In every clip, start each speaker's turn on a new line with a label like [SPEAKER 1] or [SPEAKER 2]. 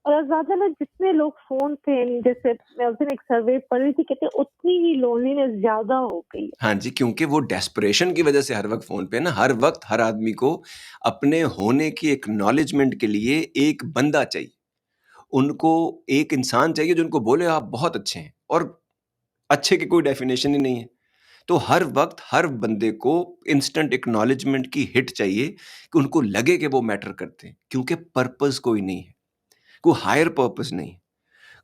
[SPEAKER 1] اور زیادہ نا جتنے لوگ فون پہ، جیسے میں اس دن ایک سروے پڑھ رہی تھی، کہتے ہیں اتنی ہی لونلینس زیادہ ہو گئی ہے.
[SPEAKER 2] ہاں جی، کیونکہ وہ ڈیسپریشن کی وجہ سے ہر وقت فون پہ نا، ہر وقت ہر آدمی کو اپنے ہونے کی ایکنالجمنٹ کے لیے ایک بندہ چاہیے. ان کو ایک انسان چاہیے جو ان کو بولے آپ بہت اچھے ہیں، اور اچھے کی کوئی ڈیفینیشن ہی نہیں ہے. تو ہر وقت ہر بندے کو انسٹنٹ اکنالجمنٹ کی ہٹ چاہیے کہ ان کو لگے کہ وہ میٹر کرتے ہیں، کیونکہ پرپز کوئی نہیں ہے، کوئی ہائر پرپز نہیں ہے،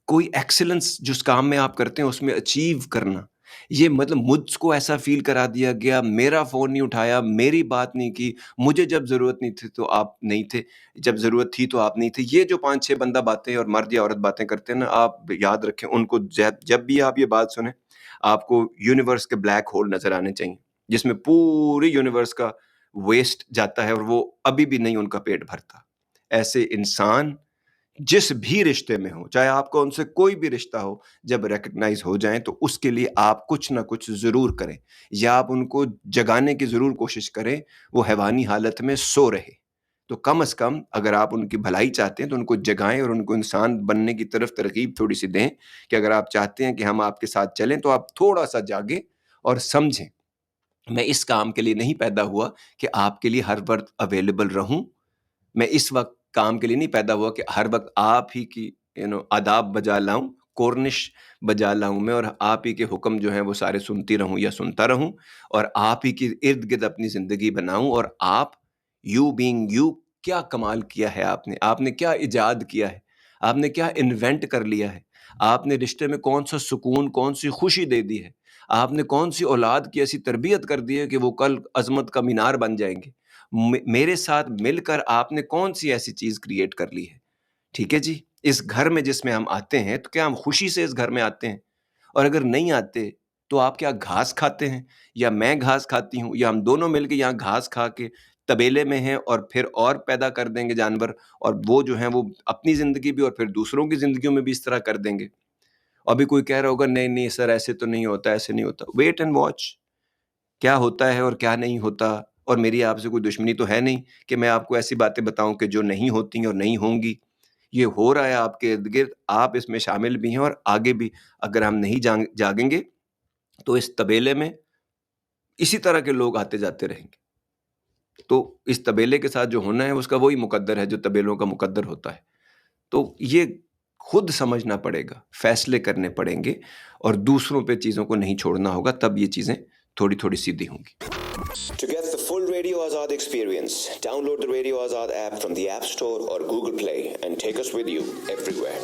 [SPEAKER 2] کوئی ایکسلنس جس کام میں آپ کرتے ہیں اس میں اچیو کرنا. یہ مطلب مجھ کو ایسا فیل کرا دیا گیا، میرا فون نہیں اٹھایا، میری بات نہیں کی، مجھے جب ضرورت نہیں تھی تو آپ نہیں تھے، جب ضرورت تھی تو آپ نہیں تھے. یہ جو 5-6 بندہ باتیں اور مرد یا عورت باتیں کرتے ہیں نا، آپ یاد رکھیں ان کو جب بھی آپ یہ بات سنیں، آپ کو یونیورس کے بلیک ہول نظر آنے چاہیے جس میں پوری یونیورس کا ویسٹ جاتا ہے اور وہ ابھی بھی نہیں ان کا پیٹ بھرتا. ایسے انسان جس بھی رشتے میں ہو، چاہے آپ کو ان سے کوئی بھی رشتہ ہو، جب ریکگنائز ہو جائیں تو اس کے لیے آپ کچھ نہ کچھ ضرور کریں، یا آپ ان کو جگانے کی ضرور کوشش کریں. وہ حیوانی حالت میں سو رہے تو کم از کم اگر آپ ان کی بھلائی چاہتے ہیں تو ان کو جگائیں اور ان کو انسان بننے کی طرف ترغیب تھوڑی سی دیں کہ اگر آپ چاہتے ہیں کہ ہم آپ کے ساتھ چلیں تو آپ تھوڑا سا جاگیں اور سمجھیں میں اس کام کے لیے نہیں پیدا ہوا کہ آپ کے لیے ہر وقت اویلیبل رہوں. میں اس وقت کام کے لیے نہیں پیدا ہوا کہ ہر وقت آپ ہی کی آداب بجا لاؤں، کورنش بجا لاؤں میں، اور آپ ہی کے حکم جو ہیں وہ سارے سنتی رہوں یا سنتا رہوں، اور آپ ہی کی ارد گرد اپنی زندگی بناؤں. اور آپ یو بینگ یو، کیا کمال کیا ہے آپ نے کیا ایجاد کیا ہے، آپ نے کیا انوینٹ کر لیا ہے، آپ نے رشتے میں کون سا سکون، کون سی خوشی دے دی ہے، آپ نے کون سی اولاد کی ایسی تربیت کر دی ہے کہ وہ کل عظمت کا مینار بن جائیں گے. میرے ساتھ مل کر آپ نے کون سی ایسی چیز کریٹ کر لی ہے. ٹھیک ہے جی، اس گھر میں جس میں ہم آتے ہیں تو کیا ہم خوشی سے اس گھر میں آتے ہیں؟ اور اگر نہیں آتے تو آپ کیا گھاس کھاتے ہیں، یا میں گھاس کھاتی ہوں، یا ہم دونوں مل کے یہاں گھاس کھا کے طبیلے میں ہیں اور پھر اور پیدا کر دیں گے جانور، اور وہ جو ہیں وہ اپنی زندگی بھی اور پھر دوسروں کی زندگیوں میں بھی اس طرح کر دیں گے. ابھی کوئی کہہ رہا ہوگا نہیں نہیں سر ایسے تو نہیں ہوتا، ایسے نہیں ہوتا. ویٹ اینڈ واچ کیا ہوتا ہے اور کیا نہیں ہوتا. اور میری آپ سے کوئی دشمنی تو ہے نہیں کہ میں آپ کو ایسی باتیں بتاؤں کہ جو نہیں ہوتی اور نہیں ہوں گی. یہ ہو رہا ہے آپ کے ارد گرد، آپ اس میں شامل بھی ہیں، اور آگے بھی اگر ہم نہیں جاگیں گے تو اس طبیلے میں اسی طرح کے لوگ آتے جاتے رہیں گے. تو اس طبیلے کے ساتھ جو ہونا ہے اس کا وہی مقدر ہے جو طبیلوں کا مقدر ہوتا ہے. تو یہ خود سمجھنا پڑے گا، فیصلے کرنے پڑیں گے، اور دوسروں پہ چیزوں کو نہیں چھوڑنا ہوگا، تب یہ چیزیں تھوڑی تھوڑی سیدھی ہوں گی.
[SPEAKER 3] To get the full Radio Azad experience, download the Radio Azad app from the App Store or Google Play and take us with you everywhere.